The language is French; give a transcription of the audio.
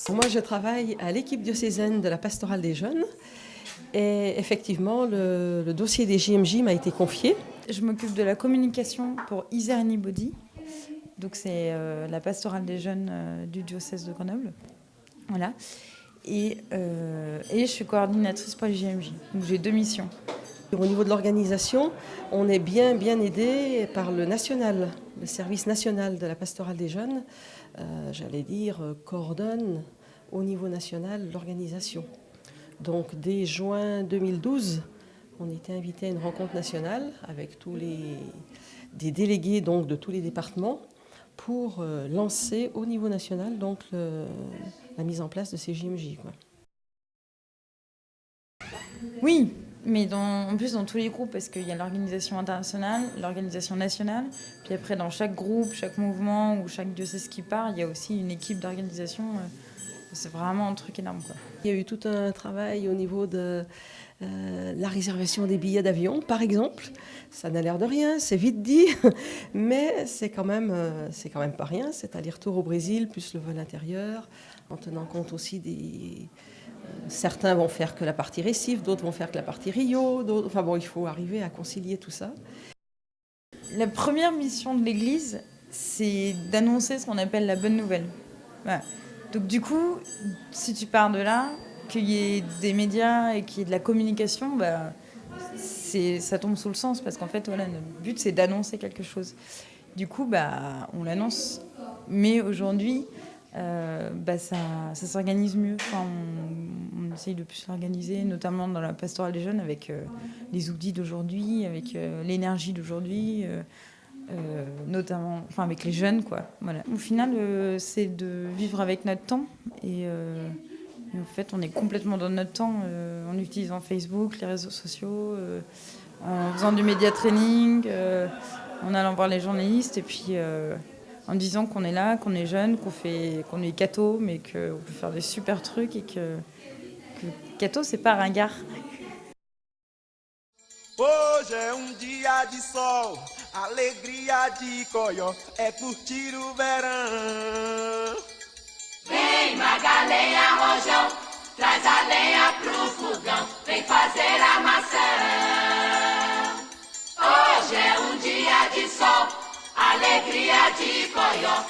Moi, je travaille à l'équipe diocésaine de la pastorale des jeunes et effectivement, le dossier des JMJ m'a été confié. Je m'occupe de la communication pour Is There Anybody. Donc c'est la pastorale des jeunes du diocèse de Grenoble. Voilà. Et je suis coordinatrice pour les JMJ. Donc j'ai 2 missions. Au niveau de l'organisation, on est bien aidé par le national, le service national de la pastorale des jeunes, coordonne au niveau national l'organisation. Donc dès juin 2012, on était invité à une rencontre nationale avec des délégués donc, de tous les départements pour lancer au niveau national donc, la mise en place de ces JMJ. Quoi. Oui, mais en plus dans tous les groupes, parce qu'il y a l'organisation internationale, l'organisation nationale, puis après dans chaque groupe, chaque mouvement ou chaque diocèse qui part, il y a aussi une équipe d'organisation. C'est vraiment un truc énorme. Quoi. Il y a eu tout un travail au niveau de la réservation des billets d'avion, par exemple. Ça n'a l'air de rien, c'est vite dit, mais c'est quand même pas rien. C'est aller-retour au Brésil, plus le vol intérieur, en tenant compte aussi certains vont faire que la partie récif, d'autres vont faire que la partie Rio. Enfin bon, il faut arriver à concilier tout ça. La première mission de l'Église, c'est d'annoncer ce qu'on appelle la bonne nouvelle. Voilà. Donc du coup, si tu pars de là, qu'il y ait des médias et qu'il y ait de la communication, ça tombe sous le sens parce qu'en fait, voilà, le but c'est d'annoncer quelque chose. Du coup, on l'annonce. Mais aujourd'hui, ça s'organise mieux. Enfin, on essaye de plus s'organiser, notamment dans la pastorale des jeunes, avec les outils d'aujourd'hui, avec l'énergie d'aujourd'hui. Notamment avec les jeunes, quoi. Voilà. Au final, c'est de vivre avec notre temps et en fait, on est complètement dans notre temps en utilisant Facebook, les réseaux sociaux, en faisant du média training, en allant voir les journalistes et puis en disant qu'on est là, qu'on est jeune, qu'on est catho, mais qu'on peut faire des super trucs et que catho, c'est pas ringard. Hoje é dia de sol, alegria de Coió, é curtir o verão. Vem Magalenha Rojão, traz a lenha pro fogão, vem fazer a maçã. Hoje é dia de sol, alegria de Coió.